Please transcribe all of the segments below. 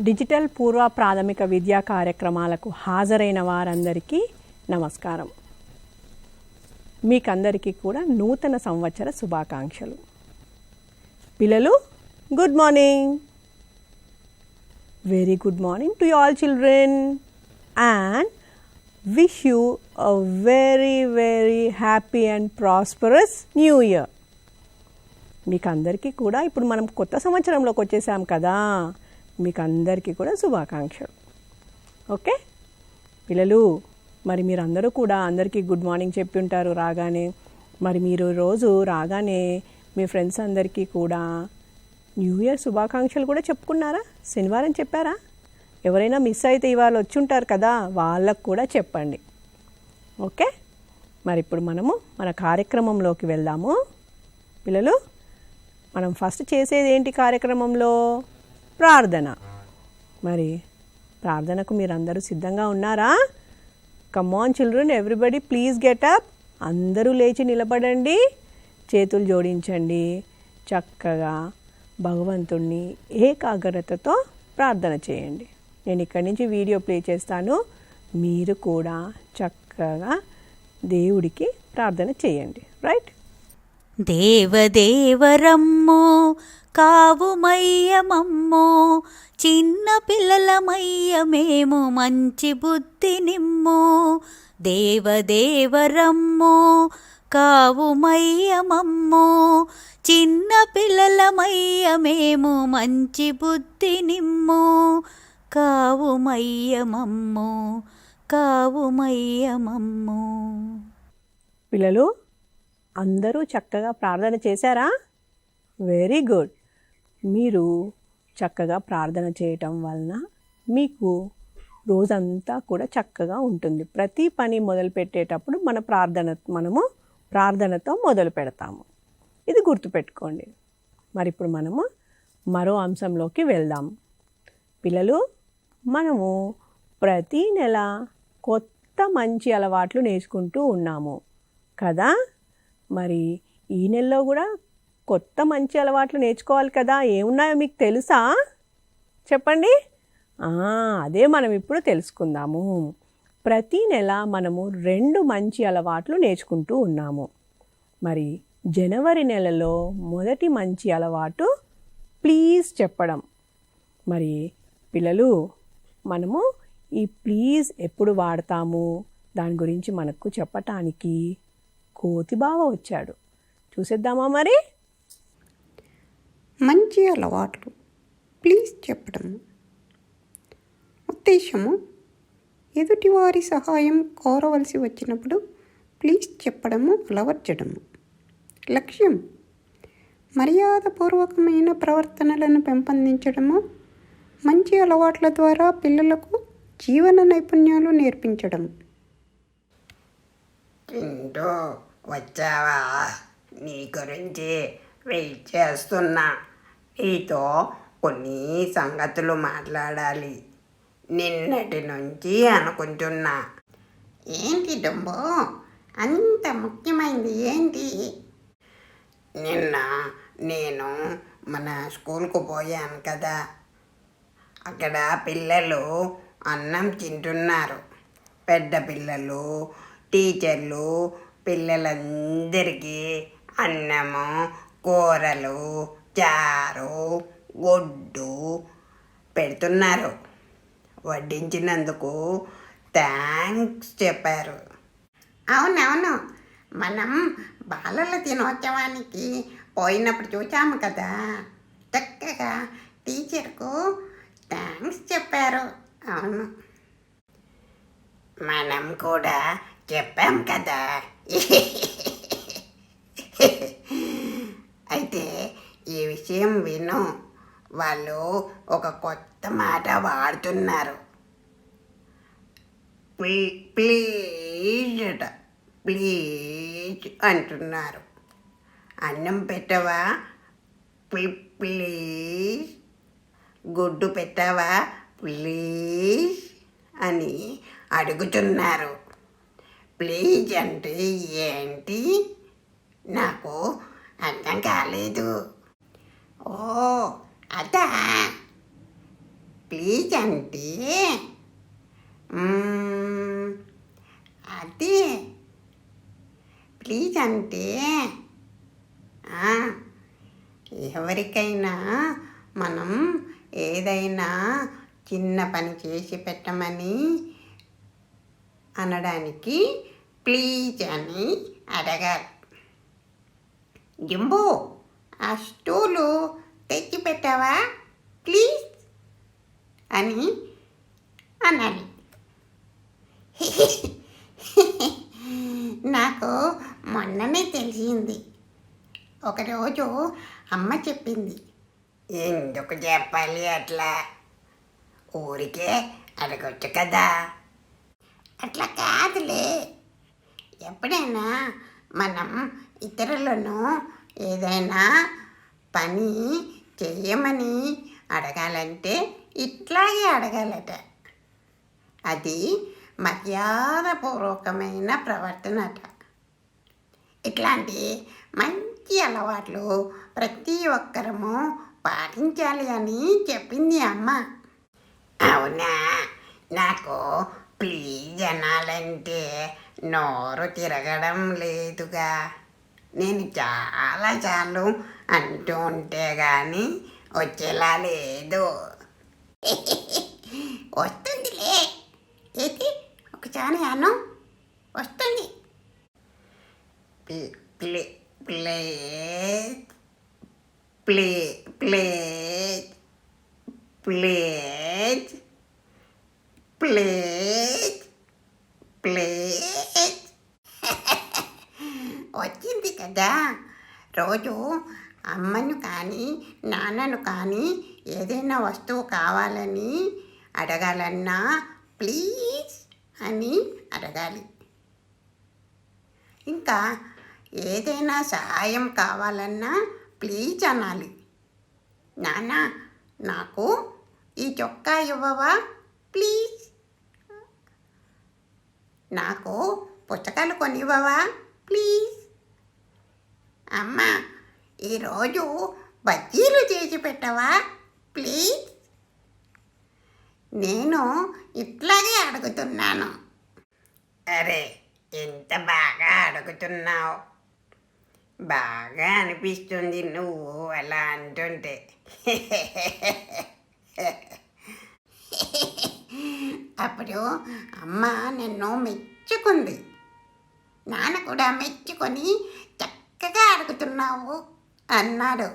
Digital పూర్వ ప్రాథమిక విద్యా కార్యక్రమాలకు హాజరైన వారందరికీ నమస్కారం. మీకందరికీ కూడా నూతన సంవత్సర శుభాకాంక్షలు. పిల్లలు, good morning. Very good morning to all children and wish you a very happy and prosperous new year. మీకు అందరికీ కూడా ఇప్పుడు మనం కొత్త సంవత్సరంలోకి వచ్చేసాం కదా, మీకు అందరికీ కూడా శుభాకాంక్షలు. ఓకే పిల్లలు, మరి మీరందరూ కూడా అందరికీ గుడ్ మార్నింగ్ చెప్పి ఉంటారు రాగానే. మరి మీరు రోజు రాగానే మీ ఫ్రెండ్స్ అందరికీ కూడా న్యూ ఇయర్ శుభాకాంక్షలు కూడా చెప్పుకున్నారా? శనివారం చెప్పారా? ఎవరైనా మిస్ అయితే ఇవాళ వచ్చి ఉంటారు కదా, వాళ్ళకు కూడా చెప్పండి. ఓకే, మరి ఇప్పుడు మనము మన కార్యక్రమంలోకి వెళ్దాము. పిల్లలు, మనం ఫస్ట్ చేసేది ఏంటి కార్యక్రమంలో? ప్రార్థన. మరి ప్రార్థనకు మీరందరూ సిద్ధంగా ఉన్నారా? Come on children, everybody please get up. అందరూ లేచి నిలబడండి, చేతులు జోడించండి. చక్కగా భగవంతుణ్ణి ఏకాగ్రతతో ప్రార్థన చేయండి. నేను ఇక్కడి నుంచి వీడియో ప్లే చేస్తాను, మీరు కూడా చక్కగా దేవుడికి ప్రార్థన చేయండి. రైట్? దేవదేవరమ్మో కావుమయ్యమమ్మో, చిన్న పిల్లలమయ్య మేము మంచి బుద్ధి నిమ్మో. దేవదేవరమ్మో కావుమయ్యమమ్మో, చిన్న పిల్లలమయ్య మేము మంచి బుద్ధి నిమ్మో. కావుమయ్యమమ్మో కావుమయ్యమమ్మో. పిల్లలు అందరూ చక్కగా ప్రార్థన చేశారా? Very good. మీరు చక్కగా ప్రార్థన చేయటం వలన మీకు రోజంతా కూడా చక్కగా ఉంటుంది. ప్రతి పని మొదలు పెట్టేటప్పుడు మనము ప్రార్థనతో మొదలు పెడతాము. ఇది గుర్తుపెట్టుకోండి. మరి ఇప్పుడు మనము మరో అంశంలోకి వెళ్దాం. పిల్లలు, మనము ప్రతి నెల కొత్త మంచి అలవాట్లు నేర్చుకుంటూ ఉన్నాము కదా. మరి ఈ నెలలో కూడా కొత్త మంచి అలవాట్లు నేర్చుకోవాలి కదా. ఏమున్నాయో మీకు తెలుసా? చెప్పండి. అదే మనం ఇప్పుడు తెలుసుకుందాము. ప్రతి నెల మనము 2 మంచి అలవాట్లు నేర్చుకుంటూ ఉన్నాము. మరి జనవరి నెలలో మొదటి మంచి అలవాటు ప్లీజ్ చెప్పడం. మరి పిల్లలు, మనము ఈ ప్లీజ్ ఎప్పుడు వాడతాము దాని గురించి మనకు చెప్పటానికి కోతి బావ వచ్చాడు. చూసేద్దామా మరి? మంచి అలవాట్లు ప్లీజ్ చెప్పడం. ఉద్దేశము: ఎదుటివారి సహాయం కోరవలసి వచ్చినప్పుడు ప్లీజ్ చెప్పడము అలవర్చడము. లక్ష్యం: మర్యాదపూర్వకమైన ప్రవర్తనలను పెంపొందించడము. మంచి అలవాట్ల ద్వారా పిల్లలకు జీవన నైపుణ్యాలు నేర్పించడం. చింటూ, వచ్చావా? నీ గురించి వెయిట్ చేస్తున్నా. నీతో కొన్ని సంగతులు మాట్లాడాలి. నిన్నటి నుంచి అనుకుంటున్నా. ఏంటి డంబో, అంత ముఖ్యమైనది ఏంటి? నిన్న నేను మన స్కూల్కు పోయాను కదా, అక్కడ పిల్లలు అన్నం తింటున్నారు. పెద్ద పిల్లలు, టీచర్లు పిల్లలందరికీ అన్నము, కూరలు, చారు, గుడ్డు పెడుతున్నారు. వడ్డించినందుకు థ్యాంక్స్ చెప్పారు. అవునవును, మనం బాలల దినోత్సవానికి పోయినప్పుడు చూసాము కదా, చక్కగా టీచర్కు థ్యాంక్స్ చెప్పారు. అవును, మనం కూడా చెప్పాం కదా. అయితే ఈ విషయం విను. వాళ్ళు ఒక కొత్త మాట వాడుతున్నారు. ప్లీజ్ అట, ప్లీజ్ అంటున్నారు. అన్నం పెట్టవా? ప్లీజ్. గుడ్డు పెట్టవా? ప్లీజ్ అని అడుగుతున్నారు. ప్లీజ్ అంటే ఏంటి? నాకు అర్థం కాలేదు. ఓ అదా, ప్లీజ్ అంటే అదే ప్లీజ్ అంటే ఎవరికైనా మనం ఏదైనా చిన్న పని చేసి పెట్టమని అనడానికి ప్లీజ్ అని అడగాలి. జంబూ, ఆ స్టూలు తెచ్చి పెట్టావా ప్లీజ్ అని అనాలి. నాకు మొన్ననే తెలిసింది. ఒకరోజు అమ్మ చెప్పింది. ఎందుకు చెప్పాలి అట్లా, ఊరికే అడగొచ్చు కదా. అట్లా కాదులే, ఎప్పుడైనా మనం ఇతరులను ఏదైనా పని చెయ్యమని అడగాలంటే ఇట్లాగే అడగాలట. అది మర్యాదపూర్వకమైన ప్రవర్తన అట. ఇట్లాంటి మంచి అలవాట్లు ప్రతి ఒక్కరము పాటించాలి అని చెప్పింది అమ్మ. అవునా, నాకు ప్లీజ్ అనాలంటే నోరు తిరగడం లేదుగా. నేను చాలాసార్లు అంటూ ఉంటే కానీ వచ్చేలా లేదు. వస్తుందిలే, ఏది ఒకసారి అను, వస్తుంది. ప్లేజ్ ప్లేజ్ ప్లేజ్ ప్లేజ్ ప్లేజ్ ప్లేజ్ వచ్చింది కదా. రోజు అమ్మను కానీ నాన్నను కానీ ఏదైనా వస్తువు కావాలని అడగాలన్నా ప్లీజ్ అని అడగాలి. ఇంకా ఏదైనా సహాయం కావాలన్నా ప్లీజ్ అనాలి. నాన్న, నాకు ఈ చొక్కా ఇవ్వవా ప్లీజ్, నాకు పుస్తకాలు కొనివ్వవా ప్లీజ్, అమ్మ ఈరోజు బజ్జీలు చేసి పెట్టవా ప్లీజ్. నేను ఇట్లాగే అడుగుతున్నాను. అరే, ఎంత బాగా అడుగుతున్నావు, బాగా అనిపిస్తుంది నువ్వు అలా అంటుంటే. అప్పుడు అమ్మ నన్ను మెచ్చుకుంది. నాన్న కూడా మెచ్చుకొని చక్కగా అడుగుతున్నావు అన్నాడు.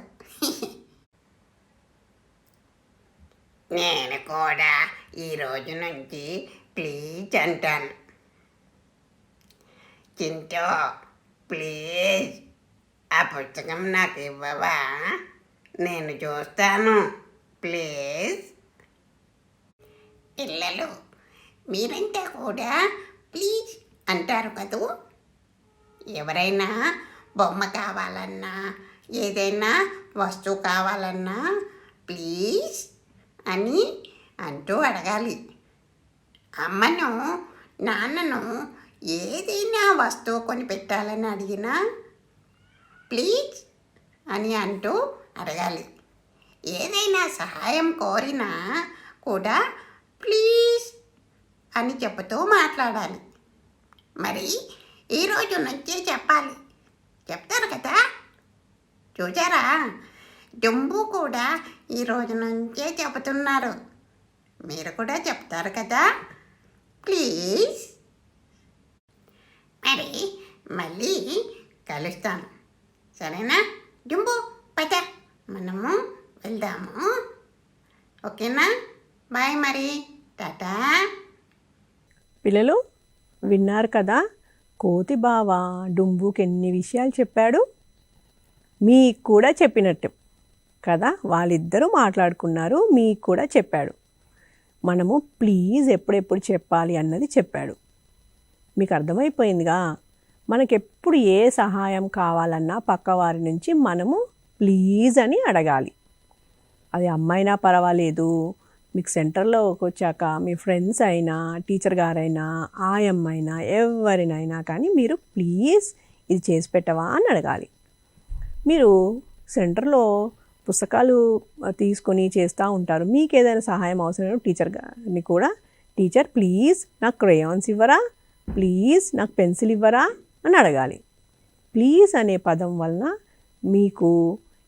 నేను కూడా ఈరోజు నుంచి ప్లీజ్ అంటాను. చింటూ, ప్లీజ్ ఆ పుస్తకం నాకు ఇవ్వవా, నేను చూస్తాను ప్లీజ్. పిల్లలు, మీరంతా కూడా ప్లీజ్ అంటారు కదూ. ఎవరైనా బొమ్మ కావాలన్నా ఏదైనా వస్తువు కావాలన్నా ప్లీజ్ అని అంటూ అడగాలి. అమ్మను నాన్నను ఏదైనా వస్తువు కొని పెట్టాలని అడిగినా ప్లీజ్ అని అంటూ అడగాలి. ఏదైనా సహాయం కోరినా కూడా ప్లీజ్ అని చెబుతూ మాట్లాడాలి. మరి ఈరోజు నుంచే చెప్పాలి. చెప్తారు కదా, చూసారా, జంబూ కూడా ఈరోజు నుంచే చెబుతున్నారు. మీరు కూడా చెప్తారు కదా ప్లీజ్. మరి మళ్ళీ కలుస్తాను, సరేనా జంబూ? పద మనము వెళ్దాము, ఓకేనా? బాయ్ మరి, టాటా. పిల్లలు విన్నారు కదా, కోతి బావ డుంబుకి ఎన్ని విషయాలు చెప్పాడు. మీకు కూడా చెప్పినట్టు కదా, వాళ్ళిద్దరూ మాట్లాడుకున్నారు, మీకు కూడా చెప్పాడు. మనము ప్లీజ్ ఎప్పుడెప్పుడు చెప్పాలి అన్నది చెప్పాడు. మీకు అర్థమైపోయిందిగా. మనకెప్పుడు ఏ సహాయం కావాలన్నా పక్కవారి నుంచి మనము ప్లీజ్ అని అడగాలి. అది అమ్మైనా పర్వాలేదు, మీకు సెంటర్లోకి వచ్చాక మీ ఫ్రెండ్స్ అయినా, టీచర్ గారైనా, ఆయమ్మైనా, ఎవరినైనా కానీ మీరు ప్లీజ్ ఇది చేసి పెట్టవా అని అడగాలి. మీరు సెంటర్లో పుస్తకాలు తీసుకొని చేస్తూ ఉంటారు. మీకు ఏదైనా సహాయం అవసరం టీచర్ గారిని కూడా, టీచర్ ప్లీజ్ నాకు క్రేయాన్స్ ఇవ్వరా, ప్లీజ్ నాకు పెన్సిల్ ఇవ్వరా అని అడగాలి. ప్లీజ్ అనే పదం వలన మీకు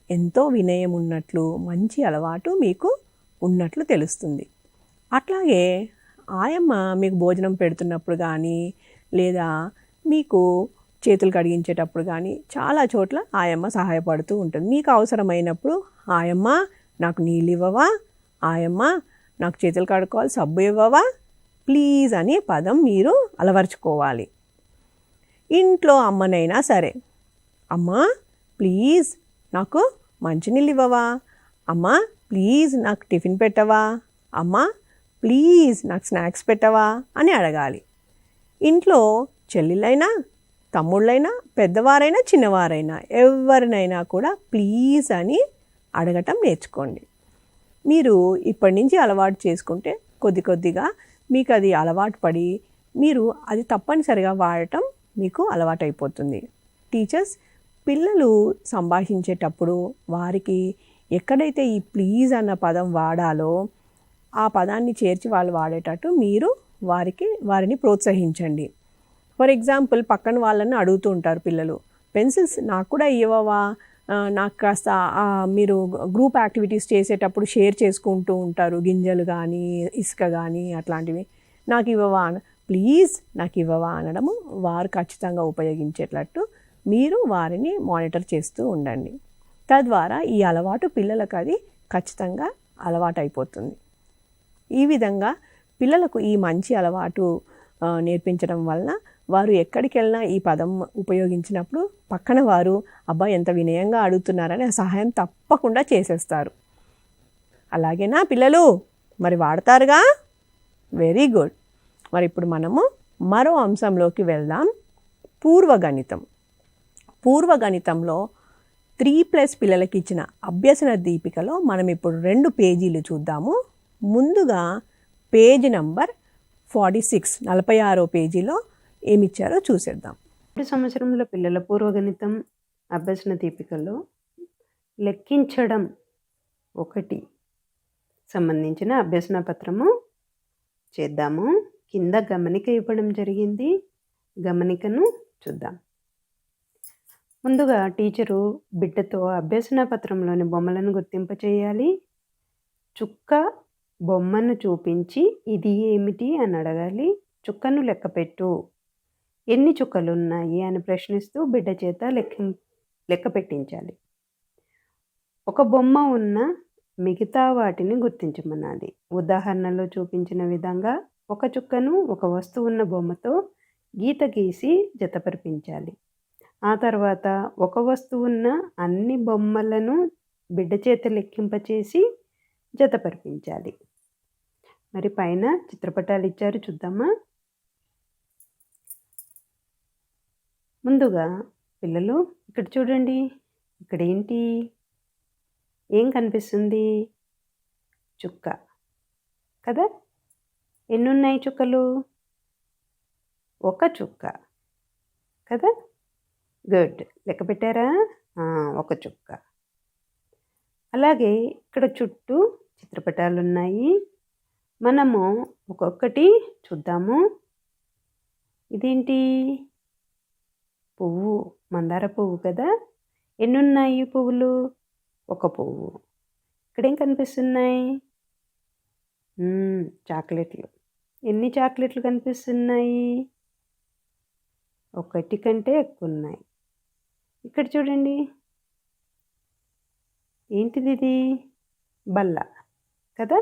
ఎంతో వినయం ఉన్నట్లు, మంచి అలవాటు మీకు ఉన్నట్లు తెలుస్తుంది. అట్లాగే ఆయమ్మ మీకు భోజనం పెడుతున్నప్పుడు కానీ, లేదా మీకు చేతులు కడిగించేటప్పుడు కానీ చాలా చోట్ల ఆయమ్మ సహాయపడుతూ ఉంటుంది. మీకు అవసరమైనప్పుడు ఆయమ్మ నాకు నీళ్ళు ఇవ్వవా, ఆయమ్మ నాకు చేతులు కడుక్కోవాలి సబ్బు ఇవ్వవా, ప్లీజ్ అనే పదం మీరు అలవర్చుకోవాలి. ఇంట్లో అమ్మనైనా సరే, అమ్మ ప్లీజ్ నాకు మంచినీళ్ళు ఇవ్వవా, అమ్మ ప్లీజ్ నాకు టిఫిన్ పెట్టవా, అమ్మ ప్లీజ్ నాకు స్నాక్స్ పెట్టవా అని అడగాలి. ఇంట్లో చెల్లెళ్ళైనా తమ్ముళ్ళైనా పెద్దవారైనా చిన్నవారైనా ఎవరినైనా కూడా ప్లీజ్ అని అడగటం నేర్చుకోండి. మీరు ఇప్పటి నుంచి అలవాటు చేసుకుంటే కొద్ది కొద్దిగా మీకు అది అలవాటు పడి మీరు అది తప్పనిసరిగా వాడటం మీకు అలవాటైపోతుంది. టీచర్స్ పిల్లలు సంభాషించేటప్పుడు వారికి ఎక్కడైతే ఈ ప్లీజ్ అన్న పదం వాడాలో ఆ పదాన్ని చేర్చి వాళ్ళు వాడేటట్టు మీరు వారిని ప్రోత్సహించండి. ఫర్ ఎగ్జాంపుల్ పక్కన వాళ్ళని అడుగుతూ ఉంటారు పిల్లలు, పెన్సిల్స్ నాకు కూడా ఇవ్వవా, నాకు కాస్త మీరు గ్రూప్ యాక్టివిటీస్ చేసేటప్పుడు షేర్ చేసుకుంటూ ఉంటారు, గింజలు కానీ ఇసుక కానీ అట్లాంటివి, నాకు ఇవ్వవా, ప్లీజ్ నాకు ఇవ్వవా అనడము వారు ఖచ్చితంగా ఉపయోగించేటట్టు మీరు వారిని మానిటర్ చేస్తూ ఉండండి. తద్వారా ఈ అలవాటు పిల్లలకు అది ఖచ్చితంగా అలవాటు అయిపోతుంది. ఈ విధంగా పిల్లలకు ఈ మంచి అలవాటు నేర్పించడం వలన వారు ఎక్కడికి వెళ్ళినా ఈ పదం ఉపయోగించినప్పుడు పక్కన వారు అబ్బా ఎంత వినయంగా అడుగుతున్నారని ఆ సహాయం తప్పకుండా చేసేస్తారు. అలాగేనా పిల్లలు? మరి వాడతారుగా? Very good. మరి ఇప్పుడు మనము మరో అంశంలోకి వెళ్దాం, పూర్వగణితం. పూర్వగణితంలో 3+ పిల్లలకి ఇచ్చిన అభ్యసన దీపికలో మనం ఇప్పుడు 2 పేజీలు చూద్దాము. ముందుగా పేజీ నంబర్ 46, 46వ పేజీలో ఏమిచ్చారో చూసేద్దాం. 2 సంవత్సరంలో పిల్లల పూర్వగణితం అభ్యసన దీపికలో లెక్కించడం 1 సంబంధించిన అభ్యసన పత్రము చేద్దాము. కింద గమనిక ఇవ్వడం జరిగింది, గమనికను చూద్దాం. ముందుగా టీచరు బిడ్డతో అభ్యసన పత్రంలోని బొమ్మలను గుర్తింపచేయాలి. చుక్క బొమ్మను చూపించి ఇది ఏమిటి అని అడగాలి. చుక్కను లెక్కపెట్టు, ఎన్ని చుక్కలు ఉన్నాయి అని ప్రశ్నిస్తూ బిడ్డ చేత లెక్క పెట్టించాలి. ఒక బొమ్మ ఉన్న మిగతా వాటిని గుర్తించమనాలి. ఉదాహరణలో చూపించిన విధంగా ఒక చుక్కను ఒక వస్తువు ఉన్న బొమ్మతో గీత గీసి జతపరిపించాలి. ఆ తర్వాత ఒక వస్తువు ఉన్న అన్ని బొమ్మలను బిడ్డ చేత లెక్కింపచేసి జతపరిపించాలి. మరి పైన చిత్రపటాలు ఇచ్చారు, చూద్దామా. ముందుగా పిల్లలు ఇక్కడ చూడండి, ఇక్కడ ఏంటి, ఏం కనిపిస్తుంది? చుక్క కదా. ఎన్ని ఉన్నాయి చుక్కలు? ఒక చుక్క కదా. గుడ్, లెక్క పెట్టారా? ఒక చుక్క. అలాగే ఇక్కడ చుట్టూ చిత్రపటాలు ఉన్నాయి. మనము ఒక్కొక్కటి చూద్దాము. ఇదేంటి? పువ్వు, మందార పువ్వు కదా. ఎన్ని ఉన్నాయి పువ్వులు? ఒక పువ్వు. ఇక్కడేం కనిపిస్తున్నాయి? చాక్లెట్లు. ఎన్ని చాక్లెట్లు కనిపిస్తున్నాయి? 1 కంటే ఎక్కువ ఉన్నాయి. ఇక్కడ చూడండి, ఏంటిది? ఇది బల్ల కదా,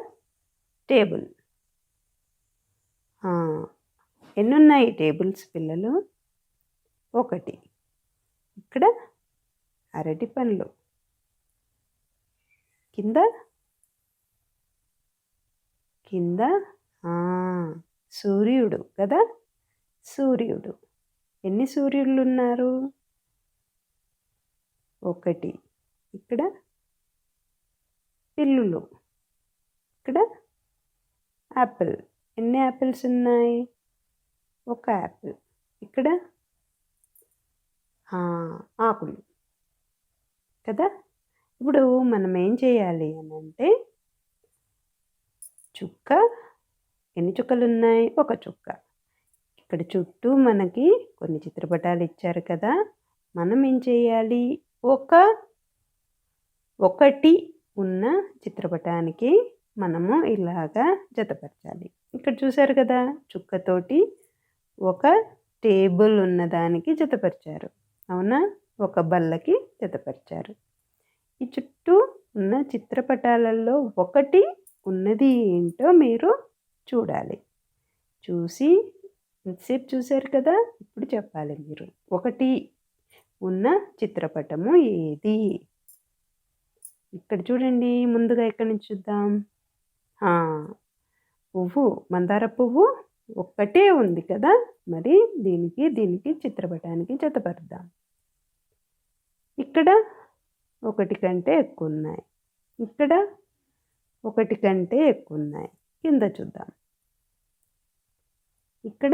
టేబుల్. ఎన్నున్నాయి టేబుల్స్ పిల్లలు? 1. ఇక్కడ అరటి పండ్లు, కింద సూర్యుడు కదా, సూర్యుడు. ఎన్ని సూర్యుళ్ళు ఉన్నారు? 1. ఇక్కడ పిల్లులు, ఇక్కడ యాపిల్. ఎన్ని యాపిల్స్ ఉన్నాయి? 1 యాపిల్. ఇక్కడ ఆకులు కదా. ఇప్పుడు మనం ఏం చేయాలి అని అంటే చుక్క, ఎన్ని చుక్కలు ఉన్నాయి? ఒక చుక్క. ఇక్కడ చుట్టూ మనకి కొన్ని చిత్రపటాలు ఇచ్చారు కదా, మనం ఏం చేయాలి? ఒకటి ఉన్న చిత్రపటానికి మనము ఇలాగా జతపరచాలి. ఇక్కడ చూసారు కదా, చుక్కతోటి ఒక టేబుల్ ఉన్నదానికి జతపరిచారు, అవునా? ఒక బల్లకి జతపరిచారు. ఈ చుట్టూ ఉన్న చిత్రపటాలలో ఒకటి ఉన్నది ఏంటో మీరు చూడాలి. చూసి ఎంతసేపు చూశారు కదా, ఇప్పుడు చెప్పాలి మీరు. ఒకటి ఉన్న చిత్రపటము ఏది? ఇక్కడ చూడండి, ముందుగా ఎక్కడి నుంచి చూద్దాం. పువ్వు, మందార పువ్వు ఒక్కటే ఉంది కదా, మరి దీనికి చిత్రపటానికి జతపరుద్దాం. ఇక్కడ ఒకటి కంటే ఎక్కువ ఉన్నాయి, ఇక్కడ ఒకటి కంటే ఎక్కువ ఉన్నాయి. కింద చూద్దాం. ఇక్కడ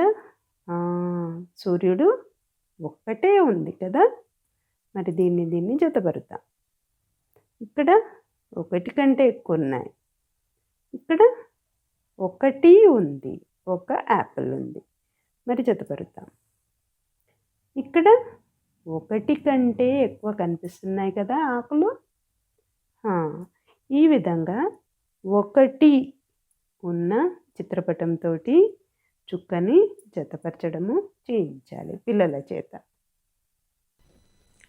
సూర్యుడు ఒక్కటే ఉంది కదా, మరి దీన్ని జతపరుద్దాం. ఇక్కడ ఒకటి కంటే ఎక్కువ ఉన్నాయి, ఇక్కడ ఒకటి ఉంది, ఒక యాపిల్ ఉంది, మరి జతపరుద్దాం. ఇక్కడ ఒకటి కంటే ఎక్కువ కనిపిస్తున్నాయి కదా ఆకులు. ఈ విధంగా ఒకటి ఉన్న చిత్రపటంతో చుక్కని జతపరచడము చేయించాలి పిల్లల చేత.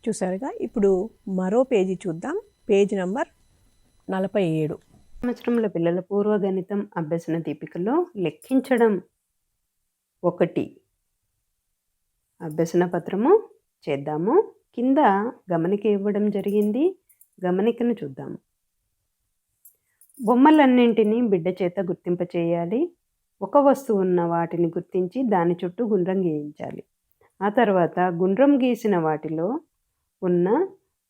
చూసారుగా, ఇప్పుడు మరో పేజీ చూద్దాం. Page number 47. సంవత్సరంలో పిల్లల పూర్వగణితం అభ్యసన దీపికలో లెక్కించడం 1 అభ్యసన పత్రము చేద్దాము. కింద గమనిక ఇవ్వడం జరిగింది, గమనికను చూద్దాము. బొమ్మలన్నింటినీ బిడ్డ చేత గుర్తింపచేయాలి. ఒక వస్తువు ఉన్న వాటిని గుర్తించి దాని చుట్టూ గుండ్రం గీయించాలి. ఆ తర్వాత గుండ్రం గీసిన వాటిలో ఉన్న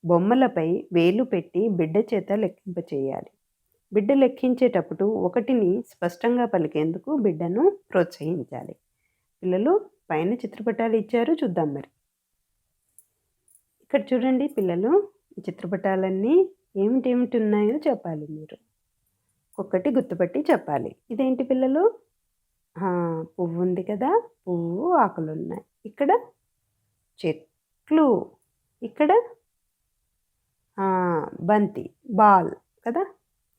బొమ్మలపై వేలు పెట్టి బిడ్డ చేత లెక్కింపచేయాలి. బిడ్డ లెక్కించేటప్పుడు 1ని స్పష్టంగా పలికేందుకు బిడ్డను ప్రోత్సహించాలి. పిల్లలు పైన చిత్రపటాలు ఇచ్చారు, చూద్దాం మరి. ఇక్కడ చూడండి పిల్లలు, ఈ చిత్రపటాలన్నీ ఏమిటి ఉన్నాయో చెప్పాలి మీరు. ఒక్కొక్కటి గుర్తుపట్టి చెప్పాలి. ఇదేంటి పిల్లలు? పువ్వు ఉంది కదా, పువ్వు, ఆకులు ఉన్నాయి. ఇక్కడ చెట్లు, ఇక్కడ బంతి, బాల్ కదా,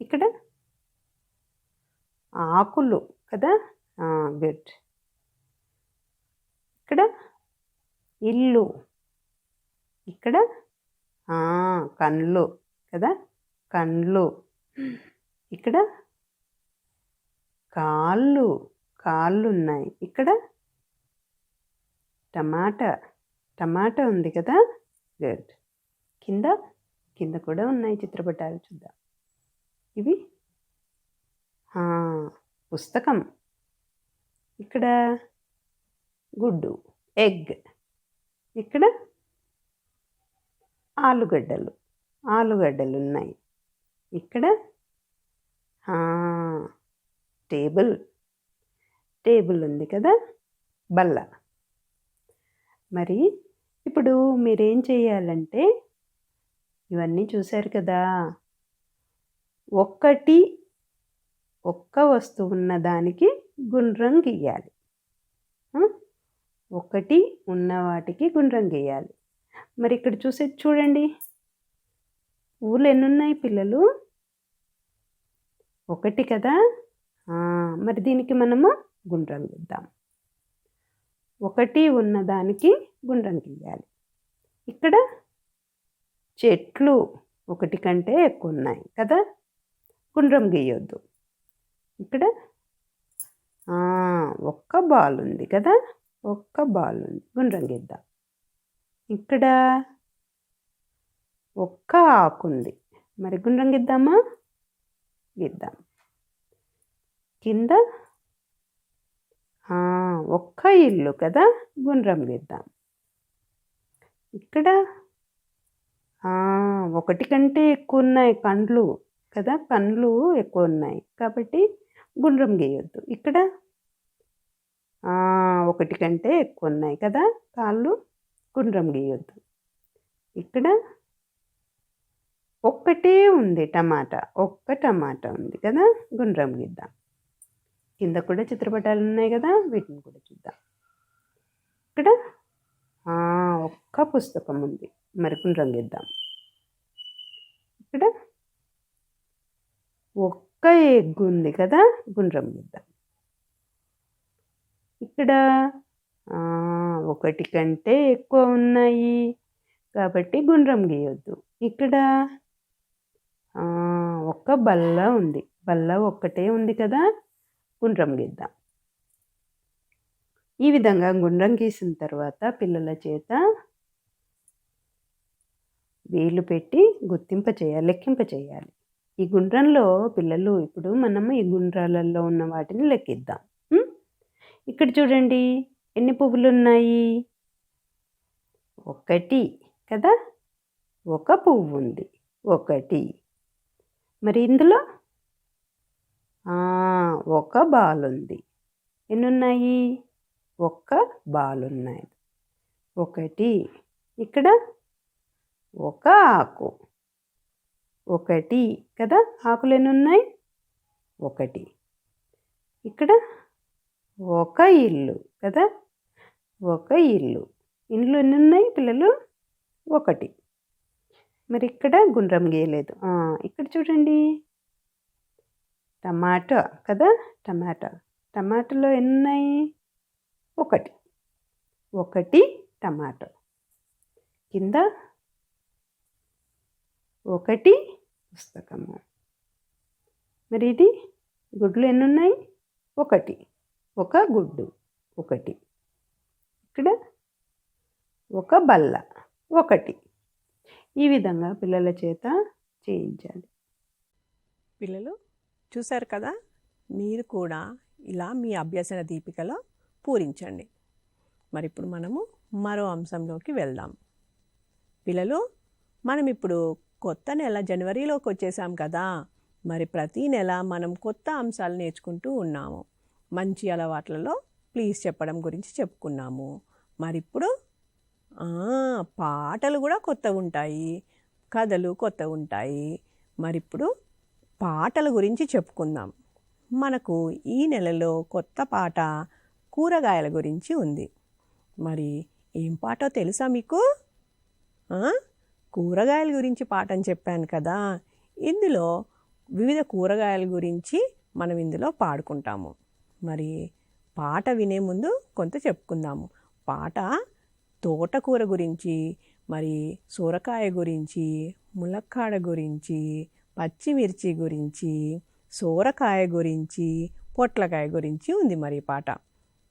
ఇక్కడ ఆకులు కదా, గుడ్. ఇక్కడ ఇల్లు, ఇక్కడ కళ్ళు కదా, కళ్ళు. ఇక్కడ కాళ్ళు ఉన్నాయి. ఇక్కడ టమాటా ఉంది కదా, గుడ్. కింద కూడా ఉన్నాయి చిత్రపటాలు, చూద్దాం. ఇవి పుస్తకం. ఇక్కడ గుడ్డు, ఎగ్. ఇక్కడ ఆలుగడ్డలు ఉన్నాయి. ఇక్కడ టేబుల్ ఉంది కదా, బల్ల. మరి ఇప్పుడు మీరేం చేయాలంటే, ఇవన్నీ చూశారు కదా, ఒక్క వస్తువు ఉన్న దానికి గుండ్రం గీయాలి. ఒకటి ఉన్న వాటికి గుండ్రం గీయాలి. మరి ఇక్కడ చూడండి, పువ్వులు ఎన్ని ఉన్నాయి పిల్లలు? 1 కదా. మరి దీనికి మనము గుండ్రం గీద్దాం. 1 ఉన్న దానికి గుండ్రం గీయాలి. ఇక్కడ చెట్లు 1 కంటే ఎక్కువ ఉన్నాయి కదా, గుండ్రం గీయొద్దు. ఇక్కడ ఒక్క బాల్ ఉంది కదా, ఒక్క బాల్ ఉంది, గుండ్రం గీద్దాం. ఇక్కడ ఒక్క ఆకుంది, మరి గుండ్రం గీద్దామా? గీద్దాం. కింద ఒక్క ఇల్లు కదా, గుండ్రం గీద్దాం. ఇక్కడ 1 కంటే ఎక్కువ ఉన్నాయి కండ్లు కదా, కండ్లు ఎక్కువ ఉన్నాయి కాబట్టి గుండ్రం గీయొద్దు. ఇక్కడ 1 కంటే ఎక్కువ ఉన్నాయి కదా, కాళ్ళు, గుండ్రం గీయొద్దు. ఇక్కడ ఒక్కటే ఉంది టమాటా, ఒక్క టమాటా ఉంది కదా, గుండ్రం గీద్దాం. కింద కూడా చిత్రపటాలు ఉన్నాయి కదా, వీటిని కూడా చూద్దాం. ఇక్కడ ఒక్క పుస్తకం ఉంది, మరి గుండ్రం గీద్దాం. ఇక్కడ ఒక్క ఎగ్ ఉంది కదా, గుండ్రం గీద్దాం. ఇక్కడ ఒకటి కంటే ఎక్కువ ఉన్నాయి కాబట్టి గుండ్రం గీయొద్దు. ఇక్కడ ఒక్క బల్ల ఉంది, బల్ల ఒక్కటే ఉంది కదా, గుండ్రం గీద్దాం. ఈ విధంగా గుండ్రం గీసిన తర్వాత పిల్లల చేత వేలు పెట్టి గుర్తింప చేయాలి, లెక్కింప చేయాలి. ఈ గుండ్రంలో పిల్లలు ఇప్పుడు మనము ఈ గుండ్రాలలో ఉన్న వాటిని లెక్కిద్దాం. ఇక్కడ చూడండి ఎన్ని పువ్వులు ఉన్నాయి, ఒకటి కదా, ఒక పువ్వు ఉంది, ఒకటి. మరి ఇందులో ఒక బాల్ ఉంది, ఎన్ని ఉన్నాయి, ఒక్క బాల్ ఉన్నాయి, ఒకటి. ఇక్కడ ఒక ఆకు, ఒకటి కదా, ఆకులు ఎన్ని ఉన్నాయి, ఒకటి. ఇక్కడ ఒక ఇల్లు కదా, ఒక ఇల్లు, ఇండ్లు ఎన్ని ఉన్నాయి పిల్లలు, ఒకటి. మరి ఇక్కడ గుండ్రం గీయలేదు. ఇక్కడ చూడండి టమాటా కదా, టమాటాలో ఎన్ని ఉన్నాయి, ఒకటి, ఒకటి టమాటా. కింద ఒకటి పుస్తకము. మరి ఇది గుడ్లు ఎన్ని ఉన్నాయి, ఒకటి, ఒక గుడ్డు, ఒకటి. ఇక్కడ ఒక బల్ల, ఒకటి. ఈ విధంగా పిల్లల చేత చేయించాలి. పిల్లలు చూశారు కదా, మీరు కూడా ఇలా మీ అభ్యసన దీపికలో పూరించండి. మరి ఇప్పుడు మనము మరో అంశంలోకి వెళ్దాం. పిల్లలు, మనం ఇప్పుడు కొత్త నెల జనవరిలోకి వచ్చేసాం కదా, మరి ప్రతి నెల మనం కొత్త అంశాలు నేర్చుకుంటూ ఉన్నాము. మంచి అలవాట్లలో ప్లీజ్ చెప్పడం గురించి చెప్పుకున్నాము. మరి ఇప్పుడు పాటలు కూడా కొత్త ఉంటాయి, కథలు కొత్త ఉంటాయి. మరి ఇప్పుడు పాటల గురించి చెప్పుకుందాం. మనకు ఈ నెలలో కొత్త పాట కూరగాయల గురించి ఉంది. మరి ఏం పాటో తెలుసా మీకు? కూరగాయల గురించి పాట అని చెప్పాను కదా. ఇందులో వివిధ కూరగాయల గురించి మనం ఇందులో పాడుకుంటాము. మరి పాట వినే ముందు కొంత చెప్పుకుందాము. పాట తోటకూర గురించి, మరి సొరకాయ గురించి, ములక్కాడ గురించి, పచ్చిమిర్చి గురించి, సోరకాయ గురించి, పొట్లకాయ గురించి ఉంది మరి ఈ పాట.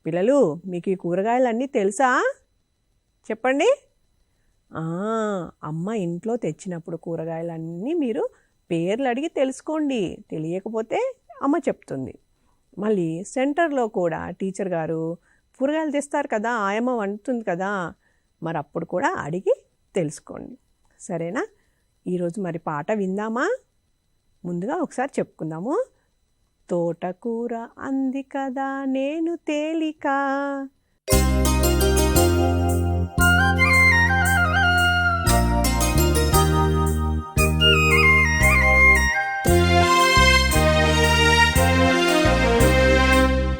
పిల్లలు, మీకు ఈ కూరగాయలన్నీ తెలుసా? చెప్పండి. అమ్మ ఇంట్లో తెచ్చినప్పుడు కూరగాయలన్నీ మీరు పేర్లు అడిగి తెలుసుకోండి. తెలియకపోతే అమ్మ చెప్తుంది. మళ్ళీ సెంటర్లో కూడా టీచర్ గారు కూరగాయలు తెస్తారు కదా, ఆయమ్మ వండుతుంది కదా, మరి అప్పుడు కూడా అడిగి తెలుసుకోండి. సరేనా? ఈరోజు మరి పాట విందామా? ముందుగా ఒకసారి చెప్పుకుందాము. తోటకూర అంది కదా నేను తేలిక,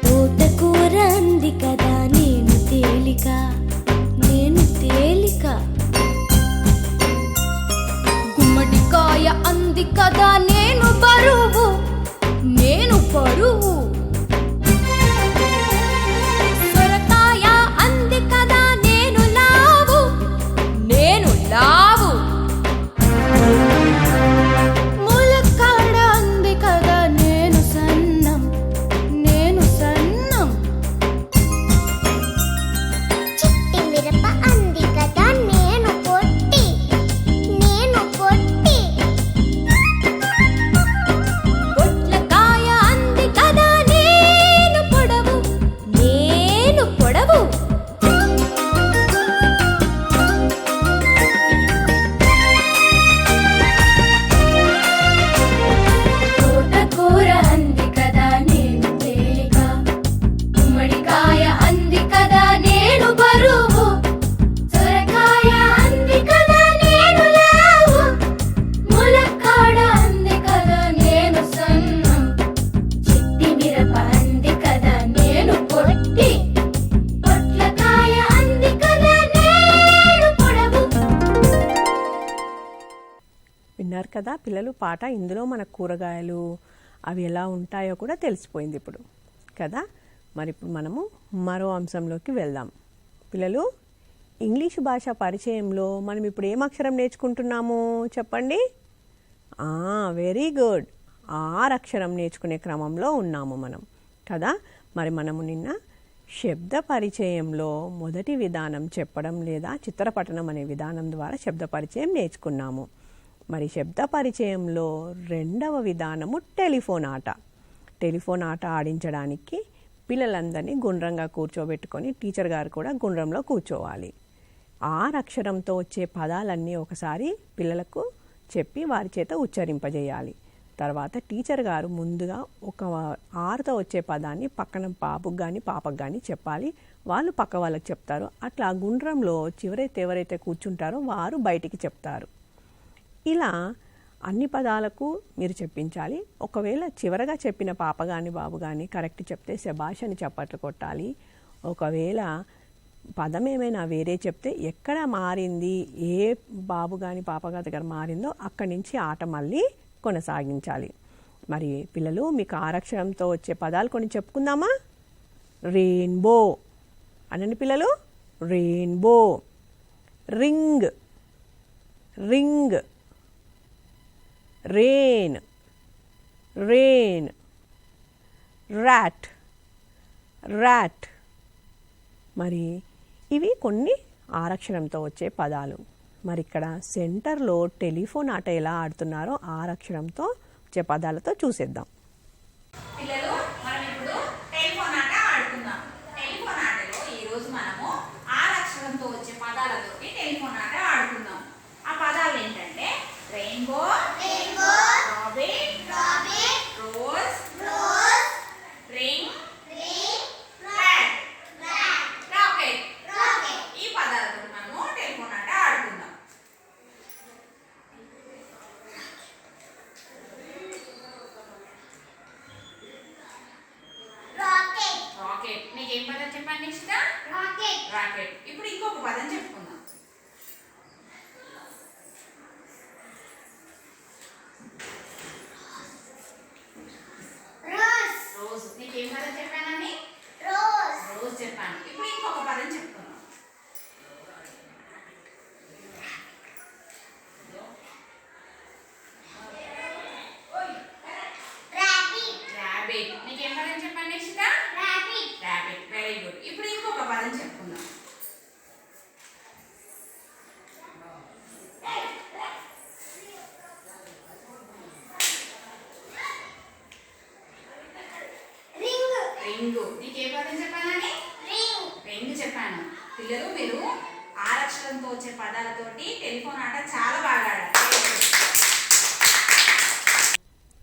తోటకూర అంది కదా నేను తేలిక, నేను తేలిక. గుమ్మడికాయ అంది కదా నేను బరువు, నేను బరువు. సొరకాయ అంది కదా పిల్లలు పాట. ఇందులో మన కూరగాయలు అవి ఎలా ఉంటాయో కూడా తెలిసిపోయింది ఇప్పుడు కదా. మరి ఇప్పుడు మనము మరో అంశంలోకి వెళ్దాం. పిల్లలు, ఇంగ్లీష్ భాష పరిచయంలో మనం ఇప్పుడు ఏం అక్షరం నేర్చుకుంటున్నాము చెప్పండి? వెరీ గుడ్, ఆర్ అక్షరం నేర్చుకునే క్రమంలో ఉన్నాము మనం కదా. మరి మనము నిన్న శబ్ద పరిచయంలో మొదటి విధానం చెప్పడం లేదా చిత్రపఠనం అనే విధానం ద్వారా శబ్ద పరిచయం నేర్చుకున్నాము. మరి శబ్ద పరిచయంలో రెండవ విధానము టెలిఫోన్ ఆట. టెలిఫోన్ ఆట ఆడించడానికి పిల్లలందరినీ గుండ్రంగా కూర్చోబెట్టుకొని టీచర్ గారు కూడా గుండ్రంలో కూర్చోవాలి. ఆర్ అక్షరంతో వచ్చే పదాలన్నీ ఒకసారి పిల్లలకు చెప్పి వారి చేత ఉచ్చరింపజేయాలి. తర్వాత టీచర్ గారు ముందుగా ఒక ఆరుతో వచ్చే పదాన్ని పక్కన బాబుకు కానీ పాపకు కానీ చెప్పాలి. వాళ్ళు పక్క వాళ్ళకి చెప్తారు. అట్లా గుండ్రంలో ఎవరైతే కూర్చుంటారో వారు బయటికి చెప్తారు. ఇలా అన్ని పదాలకు మీరు చెప్పించాలి. ఒకవేళ చివరగా చెప్పిన పాప కానీ బాబు కానీ కరెక్ట్ చెప్తే శభాష్ అని చప్పట్లు కొట్టాలి. ఒకవేళ పదం ఏమైనా వేరే చెప్తే ఎక్కడ మారింది, ఏ బాబు కానీ పాప దగ్గర మారిందో అక్కడి నుంచి ఆట మళ్ళీ కొనసాగించాలి. మరి పిల్లలు, మీకు ఆరక్షరంతో వచ్చే పదాలు కొన్ని చెప్పుకుందామా? రెయిన్బో అనండి పిల్లలు. Rainbow. Ring, ring. Rain, rain. Rat, rat. మరి ఇవి కొన్ని ఆరక్షరంతో వచ్చే పదాలు. మరి ఇక్కడ సెంటర్లో టెలిఫోన్ ఆట ఎలా ఆడుతున్నారో ఆరక్షరంతో వచ్చే పదాలతో చూసేద్దాం. పిల్లలు, మనం ఇప్పుడు టెలిఫోన్ ఆట ఆడుకుందాం. టెలిఫోన్ ఆటలో ఈరోజు మనము ఆరు అక్షరంతో వచ్చే పదాలతోటి టెలిఫోన్ ఆట ఆడుకుందాం. ఆ పదాలు ఏంటంటే rainbow, rabbit, rose, ring, rat, rocket. ఈ పదాలతో మనము టెలిఫోన్ ఆట ఆడుకుందాం. రాకెట్. మీకు ఏం పదం చెప్పండి ఇష్ట? రాకెట్. ఇప్పుడు ఇంకొక పదం చెప్పుకుందాం. రోజ్. మీకు ఏం పదం చెప్పానని? రోజ్ చెప్పాను. ఇప్పుడు ఇంకొక పదం చెప్పుకుందాం. రాబిట్. మీకు ఏం పదం చెప్పండి ఇష్ట? రాబిట్. Very good. ఇప్పుడు ఇంకొక పదం చెప్పుకుందాం. రింగు. నీకు ఏ పదం చెప్పానని? రింగ్ చెప్పాను. పిల్లలు, మీరు ఆరక్షరంతో వచ్చే పదాలతోటి టెలిఫోన్ ఆట చాలా బాగా ఆడారు.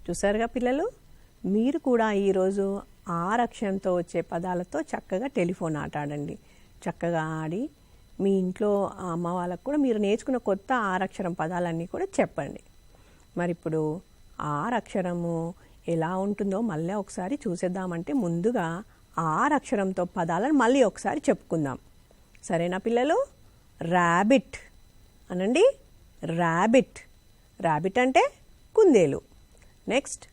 చూసారుగా పిల్లలు, మీరు కూడా ఈరోజు ఆరక్షరంతో వచ్చే పదాలతో చక్కగా టెలిఫోన్ ఆట ఆడండి. చక్కగా ఆడి మీ ఇంట్లో అమ్మ వాళ్ళకు కూడా మీరు నేర్చుకున్న కొత్త ఆరక్షరం పదాలన్నీ కూడా చెప్పండి. మరి ఇప్పుడు ఆరక్షరము ఎలా ఉంటుందో మళ్ళీ ఒకసారి చూసేద్దామంటే ముందుగా ఆరక్షరంతో పదాలను మళ్ళీ ఒకసారి చెప్పుకుందాం. సరేనా పిల్లలు? ర్యాబిట్ అనండి. ర్యాబిట్. ర్యాబిట్ అంటే కుందేలు. నెక్స్ట్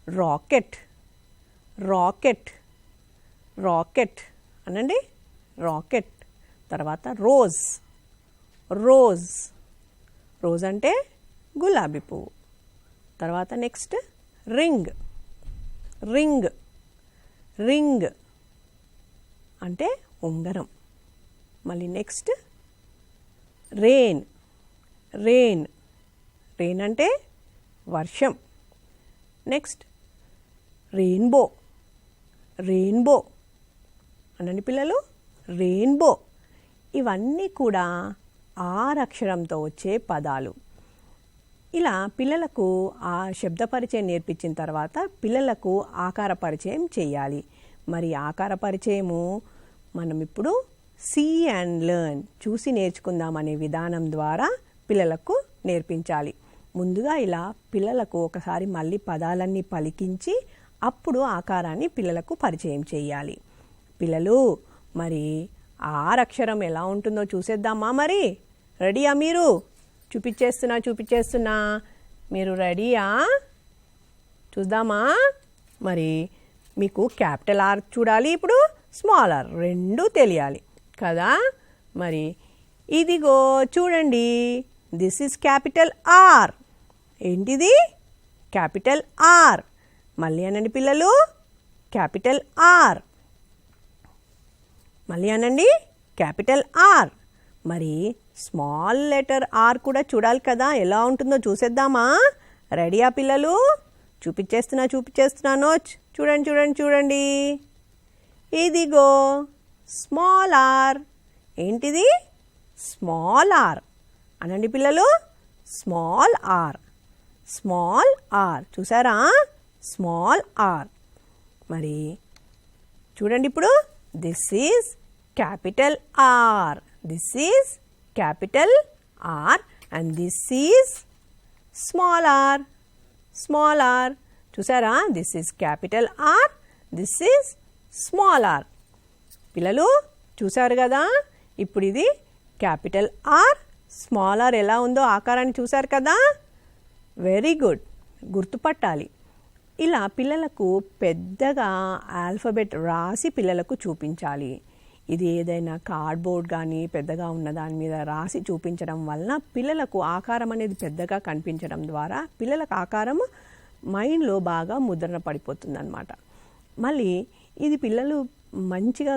రాకెట్, రాకెట్, రాకెట్ అనండి. రాకెట్. తర్వాత రోజ్, రోజ్. రోజ్ అంటే గులాబీ పువ్వు. తర్వాత నెక్స్ట్ రింగ్, రింగ్, రింగ్ అంటే ఉంగరం. మళ్ళీ నెక్స్ట్ రెయిన్, రెయిన్. రెయిన్ అంటే వర్షం. నెక్స్ట్ రెయిన్బో, రెయిన్బో అనండి పిల్లలు. రెయిన్బో. ఇవన్నీ కూడా ఆరక్షరంతో వచ్చే పదాలు. ఇలా పిల్లలకు ఆ శబ్ద పరిచయం నేర్పించిన తర్వాత పిల్లలకు ఆకార పరిచయం చేయాలి. మరి ఆకార పరిచయము మనం ఇప్పుడు సీ అండ్ లెర్న్, చూసి నేర్చుకుందాం అనే విధానం ద్వారా పిల్లలకు నేర్పించాలి. ముందుగా ఇలా పిల్లలకు ఒకసారి మళ్ళీ పదాలన్నీ పలికించి అప్పుడు ఆకారాన్ని పిల్లలకు పరిచయం చేయాలి. పిల్లలు, మరి ఆరక్షరం ఎలా ఉంటుందో చూసేద్దామా? మరి రెడీయా మీరు? చూపించేస్తున్నా. మీరు రెడీయా? చూద్దామా? మరి మీకు క్యాపిటల్ ఆర్ చూడాలి, ఇప్పుడు స్మాల్ ఆర్, రెండూ తెలియాలి కదా. మరి ఇదిగో చూడండి, దిస్ ఈజ్ క్యాపిటల్ ఆర్. ఏంటిది? Capital R. మళ్ళీ అనండి పిల్లలు, క్యాపిటల్ ఆర్. మళ్ళీ అనండి, క్యాపిటల్ ఆర్. మరి స్మాల్ లెటర్ ఆర్ కూడా చూడాలి కదా, ఎలా ఉంటుందో చూసేద్దామా? రెడీయా పిల్లలు? చూపించేస్తున్నాను. చూడండి చూడండి చూడండి, ఇదిగో స్మాల్ ఆర్. ఏంటిది? Small R. అనండి పిల్లలు, స్మాల్ ఆర్. స్మాల్ ఆర్ చూసారా? Small R. మరి చూడండి ఇప్పుడు, this is capital R. This is capital R and this is small R. Small R చూసారా? This is capital R, this is small R. పిల్లలు చూసారు కదా, ఇప్పుడు ఇది క్యాపిటల్ ఆర్, స్మాల్ ఆర్ ఎలా ఉందో ఆకారాన్ని చూసారు కదా. వెరీ గుడ్, గుర్తుపట్టాలి. ఇలా పిల్లలకు పెద్దగా ఆల్ఫబెట్ రాసి పిల్లలకు చూపించాలి. ఇది ఏదైనా కార్డ్బోర్డ్ కానీ పెద్దగా ఉన్న దాని మీద రాసి చూపించడం వలన పిల్లలకు ఆకారం అనేది పెద్దగా కనిపించడం ద్వారా పిల్లలకు ఆకారం మైండ్లో బాగా ముద్రణ పడిపోతుంది అన్నమాట. మళ్ళీ ఇది పిల్లలు మంచిగా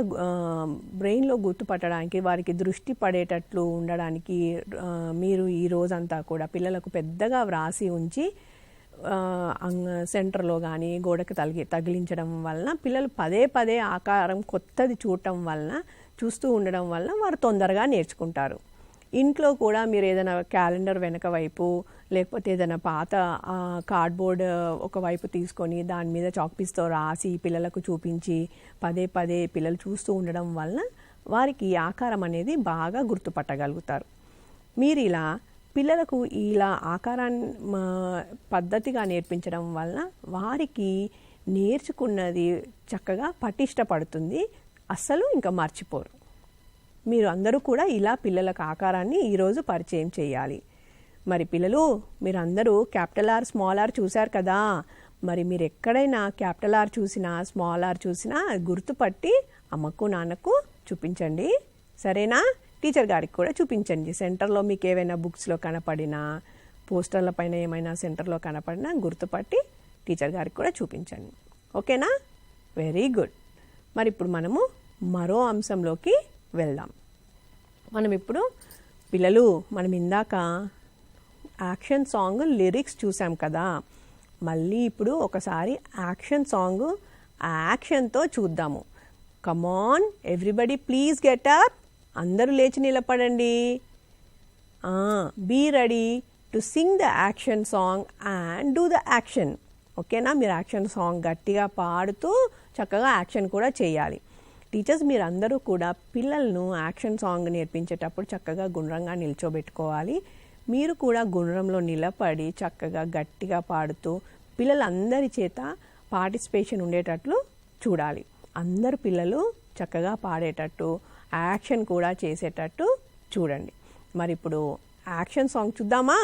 బ్రెయిన్లో గుర్తుపట్టడానికి, వారికి దృష్టి పడేటట్లు ఉండడానికి మీరు ఈ రోజంతా కూడా పిల్లలకు పెద్దగా వ్రాసి ఉంచి సెంటర్లో కానీ గోడకు తగిలించడం వలన పిల్లలు పదే పదే ఆకారం కొత్తది చూస్తూ ఉండడం వలన వారు తొందరగా నేర్చుకుంటారు. ఇంట్లో కూడా మీరు ఏదైనా క్యాలెండర్ వెనక వైపు లేకపోతే ఏదైనా పాత కార్డ్బోర్డ్ ఒకవైపు తీసుకొని దాని మీద చాక్పీస్తో రాసి పిల్లలకు చూపించి పదే పదే పిల్లలు చూస్తూ ఉండడం వలన వారికి ఆకారం అనేది బాగా గుర్తుపట్టగలుగుతారు. మీరు ఇలా పిల్లలకు ఇలా ఆకారాన్ని పద్ధతిగా నేర్పించడం వలన వారికి నేర్చుకున్నది చక్కగా పటిష్టపడుతుంది, అస్సలు ఇంకా మర్చిపోరు. మీరు అందరూ కూడా ఇలా పిల్లలకు ఆకారాన్ని ఈరోజు పరిచయం చేయాలి. మరి పిల్లలు మీరందరూ క్యాపిటల్ ఆర్ స్మాల్ ఆర్ చూశారు కదా, మరి మీరు ఎక్కడైనా క్యాపిటల్ ఆర్ చూసినా స్మాల్ ఆర్ చూసినా గుర్తుపట్టి అమ్మకు నాన్నకు చూపించండి, సరేనా? టీచర్ గారికి కూడా చూపించండి. సెంటర్లో మీకు ఏవైనా బుక్స్లో కనపడినా పోస్టర్ల పైన ఏమైనా సెంటర్లో కనపడినా గుర్తుపట్టి టీచర్ గారికి కూడా చూపించండి, ఓకేనా? Very good. మరి ఇప్పుడు మనము మరో అంశంలోకి వెళ్దాం. మనం ఇప్పుడు పిల్లలు ఇందాక యాక్షన్ సాంగ్ లిరిక్స్ చూసాం కదా, మళ్ళీ ఇప్పుడు ఒకసారి యాక్షన్ సాంగ్ యాక్షన్తో చూద్దాము. Come on everybody please get up. అందరూ లేచి నిలబడండి. Be ready to sing the action song and do the action. ఓకేనా? మీరు యాక్షన్ సాంగ్ గట్టిగా పాడుతూ చక్కగా యాక్షన్ కూడా చేయాలి. టీచర్స్ మీరందరూ కూడా పిల్లలను యాక్షన్ సాంగ్ నేర్పించేటప్పుడు చక్కగా గుండ్రంగా నిల్చోబెట్టుకోవాలి. మీరు కూడా గుండ్రంలో నిలబడి చక్కగా గట్టిగా పాడుతూ పిల్లలందరి చేత పార్టిసిపేషన్ ఉండేటట్లు చూడాలి. అందరు పిల్లలు చక్కగా పాడేటట్టు యాక్షన్ కూడా చేసేటట్టు చూడండి. మరి ఇప్పుడు యాక్షన్ సాంగ్ చూద్దామా?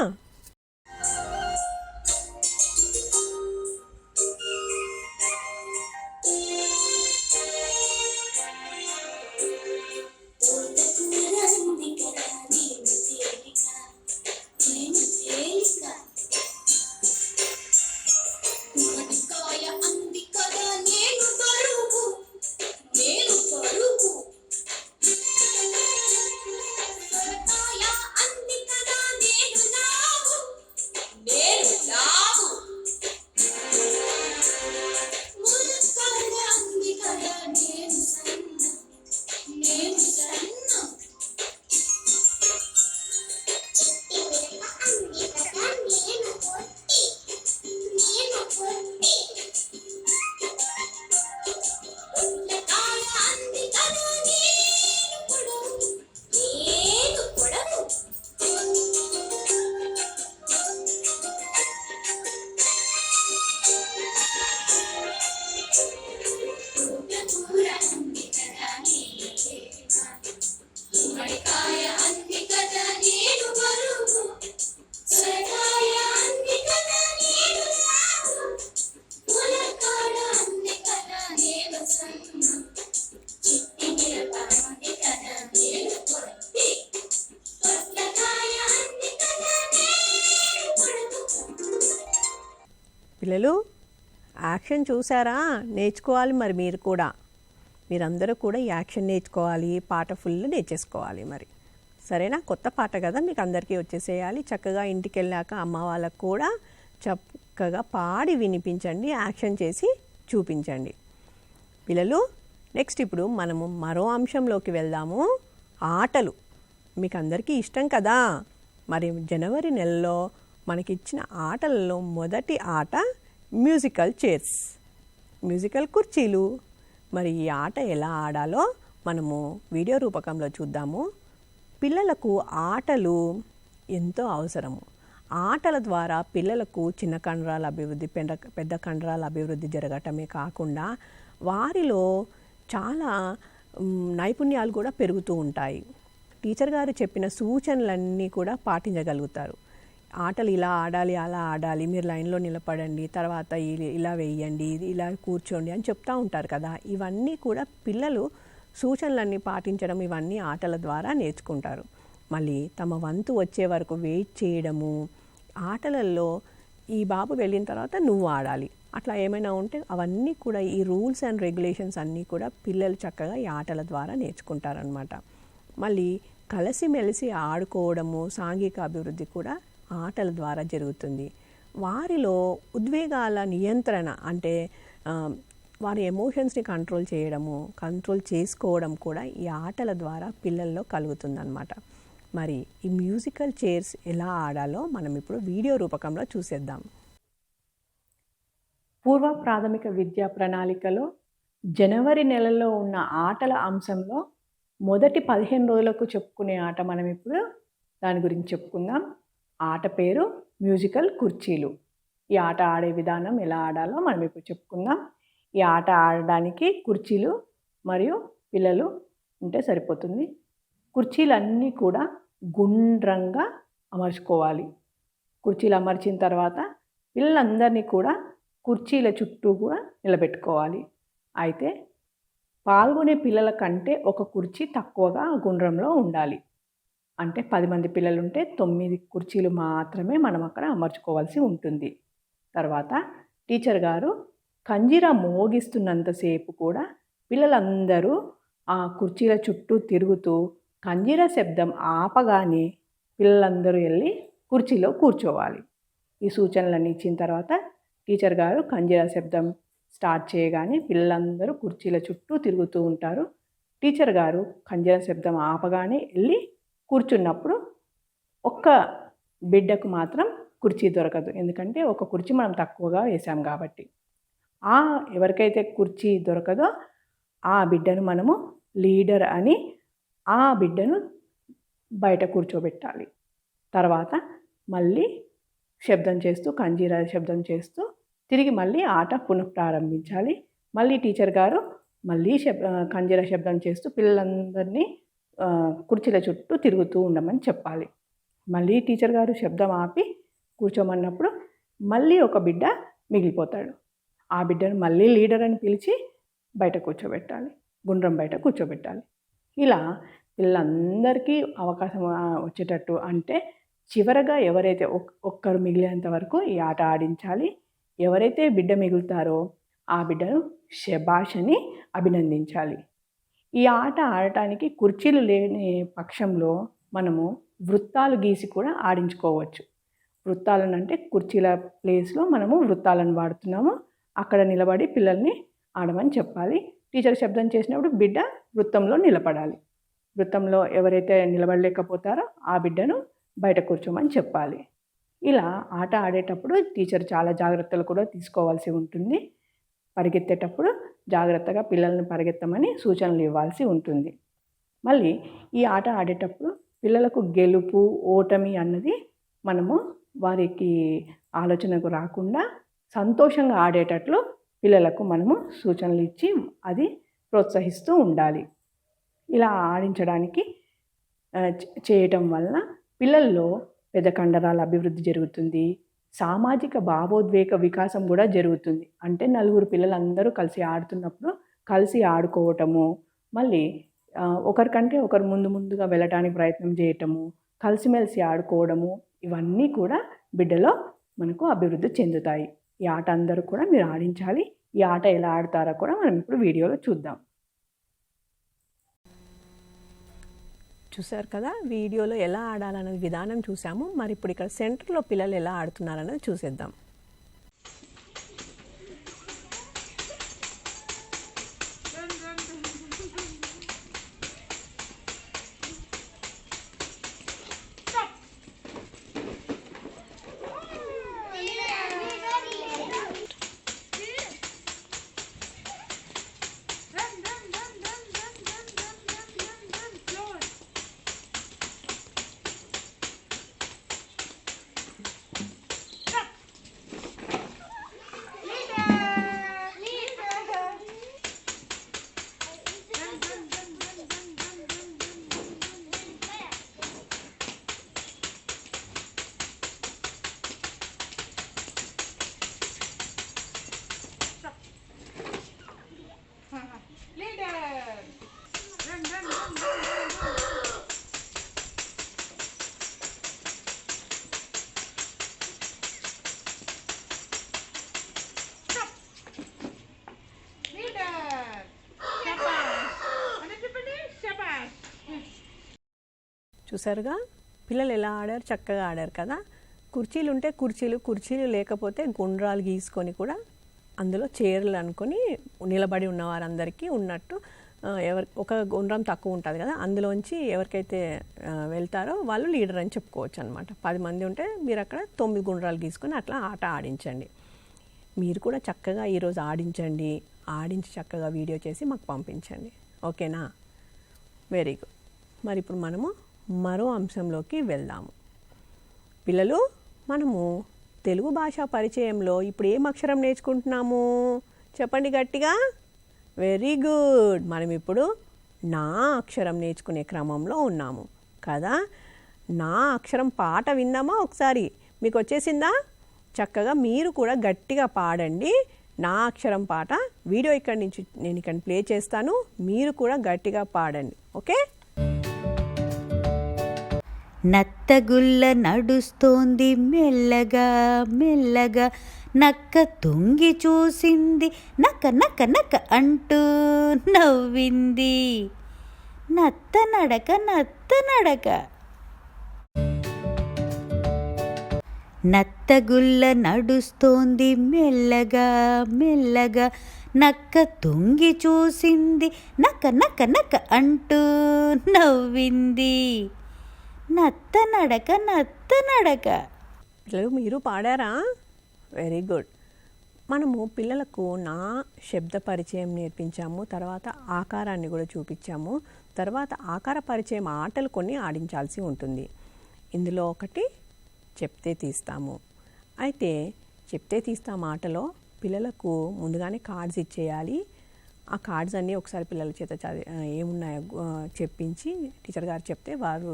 సొరకాయ అంది కదా నేను లావు పిల్లలు యాక్షన్ చూసారా? నేర్చుకోవాలి మరి మీరు కూడా. మీరందరూ కూడా ఈ యాక్షన్ నేర్చుకోవాలి, పాట ఫుల్ నేర్చేసుకోవాలి మరి. సరేనా? కొత్త పాట కదా, మీకు అందరికీ వచ్చేసేయాలి. చక్కగా ఇంటికి వెళ్ళాక అమ్మ వాళ్ళకు కూడా చక్కగా పాడి వినిపించండి, యాక్షన్ చేసి చూపించండి. పిల్లలు నెక్స్ట్ ఇప్పుడు మనము మరో అంశంలోకి వెళ్దాము. ఆటలు మీకు అందరికీ ఇష్టం కదా. మరి జనవరి నెలలో మనకిచ్చిన ఆటలలో మొదటి ఆట మ్యూజికల్ చైర్స్, మ్యూజికల్ కుర్చీలు. మరి ఈ ఆట ఎలా ఆడాలో మనము వీడియో రూపకంలో చూద్దాము. పిల్లలకు ఆటలు ఎంతో అవసరము. ఆటల ద్వారా పిల్లలకు చిన్న కండరాల అభివృద్ధి, పెద్ద కండరాల అభివృద్ధి జరగటమే కాకుండా వారిలో చాలా నైపుణ్యాలు కూడా పెరుగుతూ ఉంటాయి. టీచర్ గారు చెప్పిన సూచనలన్నీ కూడా పాటించగలుగుతారు. ఆటలు ఇలా ఆడాలి, అలా ఆడాలి, మీరు లైన్లో నిలబడండి, తర్వాత ఇలా వేయండి, ఇలా కూర్చోండి అని చెప్తూ ఉంటారు కదా. ఇవన్నీ కూడా పిల్లలు సూచనలన్నీ పాటించడం, ఇవన్నీ ఆటల ద్వారా నేర్చుకుంటారు. మళ్ళీ తమ వంతు వచ్చే వరకు వెయిట్ చేయడము, ఆటలలో ఈ బాబు వెళ్ళిన తర్వాత నువ్వు ఆడాలి, అట్లా ఏమైనా ఉంటే అవన్నీ కూడా ఈ రూల్స్ అండ్ రెగ్యులేషన్స్ అన్నీ కూడా పిల్లలు చక్కగా ఈ ఆటల ద్వారా నేర్చుకుంటారనమాట. మళ్ళీ కలిసిమెలిసి ఆడుకోవడము, సాంఘిక అభివృద్ధి కూడా ఆటల ద్వారా జరుగుతుంది. వారిలో ఉద్వేగాల నియంత్రణ అంటే వారి ఎమోషన్స్ని కంట్రోల్ చేసుకోవడం కూడా ఈ ఆటల ద్వారా పిల్లల్లో కలుగుతుందన్నమాట. మరి ఈ మ్యూజికల్ చైర్స్ ఎలా ఆడాలో మనం ఇప్పుడు వీడియో రూపకంలో చూసేద్దాం. పూర్వ ప్రాథమిక విద్యా ప్రణాళికలో జనవరి నెలలో ఉన్న ఆటల అంశంలో మొదటి 15 రోజులకు చెప్పుకునే ఆట మనం ఇప్పుడు దాని గురించి చెప్పుకుందాం. ఆట పేరు మ్యూజికల్ కుర్చీలు. ఈ ఆట ఆడే విధానం ఎలా ఆడాలో మనం ఇప్పుడు చెప్పుకుందాం. ఈ ఆట ఆడడానికి కుర్చీలు మరియు పిల్లలు ఉంటే సరిపోతుంది. కుర్చీలన్నీ కూడా గుండ్రంగా అమర్చుకోవాలి. కుర్చీలు అమర్చిన తర్వాత పిల్లలందరినీ కూడా కుర్చీల చుట్టూ కూడా నిలబెట్టుకోవాలి. అయితే పాల్గొనే పిల్లల కంటే ఒక కుర్చీ తక్కువగా గుండ్రంలో ఉండాలి. అంటే 10 మంది పిల్లలు ఉంటే 9 కుర్చీలు మాత్రమే మనం అక్కడ అమర్చుకోవాల్సి ఉంటుంది. తర్వాత టీచర్ గారు కంజిరా మోగిస్తున్నంతసేపు కూడా పిల్లలందరూ ఆ కుర్చీల చుట్టూ తిరుగుతూ కంజిరా శబ్దం ఆపగానే పిల్లలందరూ వెళ్ళి కుర్చీలో కూర్చోవాలి. ఈ సూచనలన్నీ ఇచ్చిన తర్వాత టీచర్ గారు కంజిరా శబ్దం స్టార్ట్ చేయగానే పిల్లలందరూ కుర్చీల చుట్టూ తిరుగుతూ ఉంటారు. టీచర్ గారు కంజిరా శబ్దం ఆపగానే వెళ్ళి కూర్చున్నప్పుడు ఒక్క బిడ్డకు మాత్రం కుర్చీ దొరకదు. ఎందుకంటే ఒక కుర్చీ మనం తక్కువగా వేసాం కాబట్టి. ఎవరికైతే కుర్చీ దొరకదో ఆ బిడ్డను మనము లీడర్ అని ఆ బిడ్డను బయట కూర్చోబెట్టాలి. తర్వాత మళ్ళీ శబ్దం చేస్తూ కంజీరా శబ్దం చేస్తూ తిరిగి మళ్ళీ ఆట పునఃప్రారంభించాలి. మళ్ళీ టీచర్ గారు మళ్ళీ కంజీరా శబ్దం చేస్తూ పిల్లలందరినీ కుర్చీల చుట్టూ తిరుగుతూ ఉండమని చెప్పాలి. మళ్ళీ టీచర్ గారు శబ్దం ఆపి కూర్చోమన్నప్పుడు మళ్ళీ ఒక బిడ్డ మిగిలిపోతాడు. ఆ బిడ్డను మళ్ళీ లీడర్ అని పిలిచి బయట కూర్చోబెట్టాలి, గుండ్రం బయట కూర్చోబెట్టాలి. ఇలా పిల్లలందరికీ అవకాశం వచ్చేటట్టు అంటే చివరగా ఎవరైతే ఒక్కరు మిగిలేంత వరకు ఈ ఆట ఆడించాలి. ఎవరైతే బిడ్డ మిగులుతారో ఆ బిడ్డను శబాష్ అని అభినందించాలి. ఈ ఆట ఆడటానికి కుర్చీలు లేని పక్షంలో మనము వృత్తాలు గీసి కూడా ఆడించుకోవచ్చు. వృత్తాలను అంటే కుర్చీల ప్లేస్లో మనము వృత్తాలను వాడుతున్నాము. అక్కడ నిలబడి పిల్లల్ని ఆడమని చెప్పాలి. టీచర్ శబ్దం చేసినప్పుడు బిడ్డ వృత్తంలో నిలబడాలి. వృత్తంలో ఎవరైతే నిలబడలేకపోతారో ఆ బిడ్డను బయట కూర్చోమని చెప్పాలి. ఇలా ఆట ఆడేటప్పుడు టీచర్ చాలా జాగ్రత్తలు కూడా తీసుకోవాల్సి ఉంటుంది. పరిగెత్తేటప్పుడు జాగ్రత్తగా పిల్లల్ని పరిగెత్తమని సూచనలు ఇవ్వాల్సి ఉంటుంది. మళ్ళీ ఈ ఆట ఆడేటప్పుడు పిల్లలకు గెలుపు ఓటమి అన్నది మనము వారికి ఆలోచనకు రాకుండా సంతోషంగా ఆడేటట్లు పిల్లలకు మనము సూచనలు ఇచ్చి అది ప్రోత్సహిస్తూ ఉండాలి. ఇలా ఆడించడానికి చేయటం వలన పిల్లల్లో పెద్ద కండరాల అభివృద్ధి జరుగుతుంది. సామాజిక భావోద్వేగ వికాసం కూడా జరుగుతుంది. అంటే నలుగురు పిల్లలందరూ కలిసి ఆడుతున్నప్పుడు కలిసి ఆడుకోవటము, మళ్ళీ ఒకరికంటే ఒకరు ముందుగా వెళ్ళటానికి ప్రయత్నం చేయటము, కలిసిమెలిసి ఆడుకోవడము, ఇవన్నీ కూడా బిడ్డలో మనకు అభివృద్ధి చెందుతాయి. ఈ ఆట అందరూ కూడా మీరు ఆడించాలి. ఈ ఆట ఎలా ఆడతారో కూడా మనం ఇప్పుడు వీడియోలో చూద్దాం. చూసారు కదా, వీడియోలో ఎలా ఆడాలనేది విధానం చూసాము. మరి ఇప్పుడు ఇక్కడ సెంటర్లో పిల్లలు ఎలా ఆడుతున్నారనేది చూసేద్దాం. చూసారుగా పిల్లలు ఎలా ఆడారు, చక్కగా ఆడారు కదా. కుర్చీలు ఉంటే కుర్చీలు లేకపోతే గుండ్రాలు గీసుకొని కూడా అందులో చైర్లు అనుకొని నిలబడి ఉన్న వారందరికీ ఉన్నట్టు ఒక గుండ్రం తక్కువ ఉంటుంది కదా, అందులోంచి ఎవరికైతే వెళ్తారో వాళ్ళు లీడర్ అని చెప్పుకోవచ్చు అనమాట. 10 మంది ఉంటే మీరు అక్కడ 9 గుండ్రాలు గీసుకొని అట్లా ఆట ఆడించండి. మీరు కూడా చక్కగా ఈరోజు ఆడించి చక్కగా వీడియో చేసి మాకు పంపించండి. ఓకేనా? Very good. మరి ఇప్పుడు మనము మరో అంశంలోకి వెళ్దాము. పిల్లలు, మనము తెలుగు భాషా పరిచయంలో ఇప్పుడు ఏం అక్షరం నేర్చుకుంటున్నాము? చెప్పండి గట్టిగా. Very good. మనం ఇప్పుడు నా అక్షరం నేర్చుకునే క్రమంలో ఉన్నాము కదా. నా అక్షరం పాట విందామా ఒకసారి? మీకు వచ్చేసిందా? చక్కగా మీరు కూడా గట్టిగా పాడండి. నా అక్షరం పాట వీడియో నేను ఇక్కడ ప్లే చేస్తాను, మీరు కూడా గట్టిగా పాడండి. ఓకే? నత్తగుల్ల నడుస్తోంది మెల్లగా మెల్లగా, నక్క తొంగి చూసింది, నక్క నక్క నక్క అంటూ నవ్వింది. నత్త నడక నత్త నడక. నత్తగుల్ల నడుస్తోంది మెల్లగా మెల్లగా, నక్క తొంగి చూసింది, నక్క నక్క నక్క అంటూ నవ్వింది. నత్త నడక నత్త నడక. పిల్లలు, మీరు పాడారా? Very good. మనము పిల్లలకు నా శబ్ద పరిచయం నేర్పించాము, తర్వాత ఆకారాన్ని కూడా చూపించాము, తర్వాత ఆకార పరిచయం ఆటలు కొన్ని ఆడించాల్సి ఉంటుంది. ఇందులో ఒకటి చెప్తే తీస్తాము. అయితే చెప్తే తీస్తాము ఆటలో పిల్లలకు ముందుగానే కార్డ్స్ ఇచ్చేయాలి. ఆ కార్డ్స్ అన్నీ ఒకసారి పిల్లల చేత ఏమున్నాయో చెప్పించి టీచర్ గారు చెప్తే వారు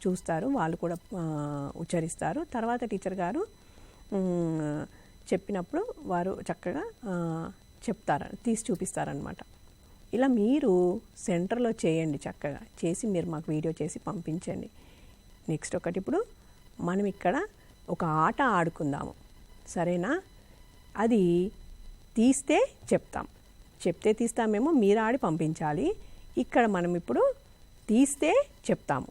చూస్తారు, వాళ్ళు కూడా ఉచ్చరిస్తారు. తర్వాత టీచర్ గారు చెప్పినప్పుడు వారు చక్కగా తీసి చూపిస్తారనమాట. ఇలా మీరు సెంటర్లో చేయండి, చక్కగా చేసి మీరు మాకు వీడియో చేసి పంపించండి. నెక్స్ట్ ఒకటి, ఇప్పుడు మనం ఇక్కడ ఒక ఆట ఆడుకుందాము, సరేనా? అది తీస్తే చెప్తే తీస్తామేమో, మీరు ఆడి పంపించాలి. ఇక్కడ మనం ఇప్పుడు తీస్తే చెప్తాము.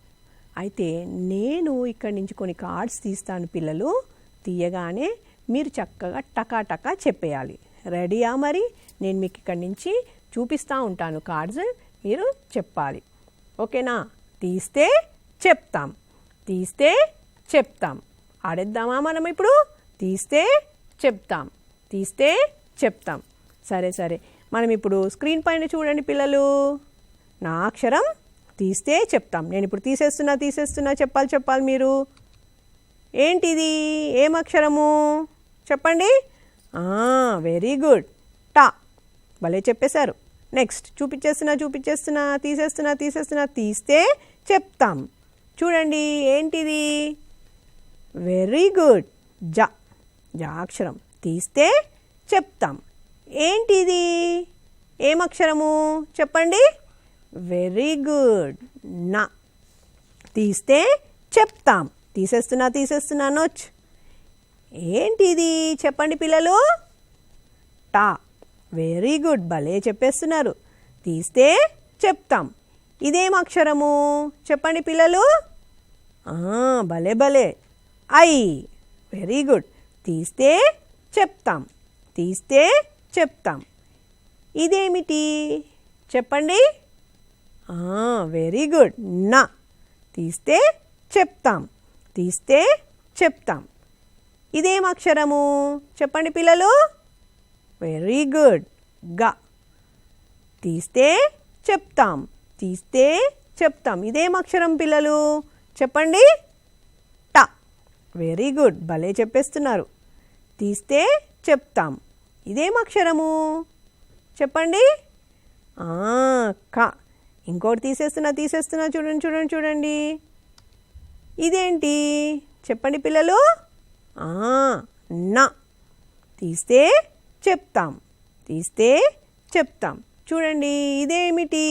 అయితే నేను ఇక్కడి నుంచి కొన్ని కార్డ్స్ తీస్తాను పిల్లలు, తీయగానే మీరు చక్కగా టకా చెప్పేయాలి. రెడీయా? మరి నేను మీకు ఇక్కడి నుంచి చూపిస్తూ ఉంటాను కార్డ్స్, మీరు చెప్పాలి. ఓకేనా? తీస్తే చెప్తాం. ఆడేద్దామా మనం ఇప్పుడు? తీస్తే చెప్తాం. సరే. మనం ఇప్పుడు స్క్రీన్ పైన చూడండి పిల్లలు. నా అక్షరం తీస్తే చెప్తాం. నేను ఇప్పుడు తీసేస్తున్నా చెప్పాలి మీరు. ఏంటిది? ఏం అక్షరము చెప్పండి. వెరీ గుడ్, టా. భలే చెప్పేశారు. నెక్స్ట్ చూపించేస్తున్నా, తీసేస్తున్నా. తీస్తే చెప్తాం. చూడండి ఏంటిది? వెరీ గుడ్, జా అక్షరం. తీస్తే చెప్తాం. ఏంటిది? ఏం అక్షరము చెప్పండి. వెరీ గుడ్, నా. తీస్తే చెప్తాం. తీసేస్తున్నా నోచ్. ఏంటిది చెప్పండి పిల్లలు? టా. వెరీ గుడ్, భలే చెప్పేస్తున్నారు. తీస్తే చెప్తాం. ఇదేం అక్షరము చెప్పండి పిల్లలు? భలే భలే, ఐ. Very good. తీస్తే చెప్తాం. తీస్తే చెప్తాం. ఇదేమిటి చెప్పండి? వెరీ గుడ్, నా. తీస్తే చెప్తాం. తీస్తే చెప్తాం. ఇదేం అక్షరము చెప్పండి పిల్లలు? వెరీ గుడ్, గా. తీస్తే చెప్తాం. తీస్తే చెప్తాం. ఇదేం అక్షరం పిల్లలు చెప్పండి? ట. వెరీ గుడ్, భలే చెప్పేస్తున్నారు. తీస్తే చెప్తాం. ఇదేం అక్షరము చెప్పండి? క. ఇంకోటి తీసేస్తున్నా చూడండి. ఇదేంటి చెప్పండి పిల్లలు? నా. తీస్తే చెప్తాం. తీస్తే చెప్తాం. చూడండి ఇదేమిటి?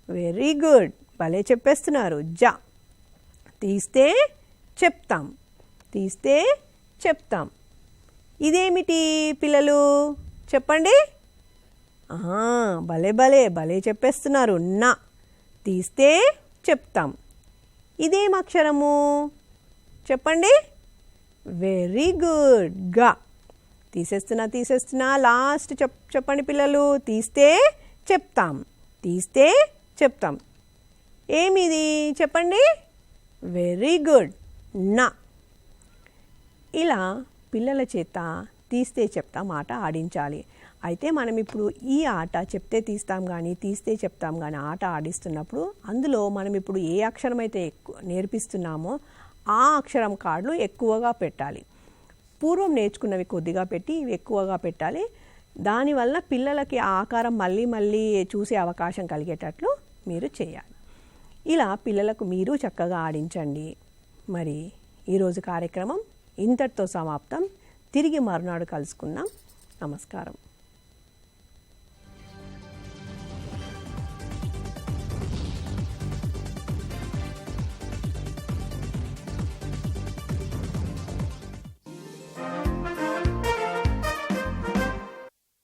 వెరీ గుడ్, భలే చెప్పేస్తున్నారు. జా. తీస్తే చెప్తాం. తీస్తే చెప్తాం. ఇదేమిటి పిల్లలు చెప్పండి? భలే భలే భలే చెప్పేస్తున్నారు. నా. తీస్తే చెప్తాం. ఇదేం అక్షరము చెప్పండి? వెరీ గుడ్, గా. తీసేస్తున్నా లాస్ట్ చెప్పండి పిల్లలు. తీస్తే చెప్తాం. తీస్తే చెప్తాం. ఏమిది చెప్పండి? వెరీ గుడ్, నా. ఇలా పిల్లల చేత తీస్తే చెప్తాం ఆట ఆడించాలి. అయితే మనం ఇప్పుడు ఈ ఆట చెప్తే తీస్తాం కానీ తీస్తే చెప్తాం కానీ ఆట ఆడిస్తున్నప్పుడు అందులో మనం ఇప్పుడు ఏ అక్షరం అయితే నేర్పిస్తున్నామో ఆ అక్షరం కార్డులు ఎక్కువగా పెట్టాలి. పూర్వం నేర్చుకున్నవి కొద్దిగా పెట్టి ఇవి ఎక్కువగా పెట్టాలి. దానివల్ల పిల్లలకి ఆ ఆకారం మళ్ళీ మళ్ళీ చూసే అవకాశం కలిగేటట్లు మీరు చేయాలి. ఇలా పిల్లలకు మీరు చక్కగా ఆడించండి. మరి ఈరోజు కార్యక్రమం ఇంతటితో సమాప్తం. తిరిగి మరునాడు కలుసుకుందాం. నమస్కారం.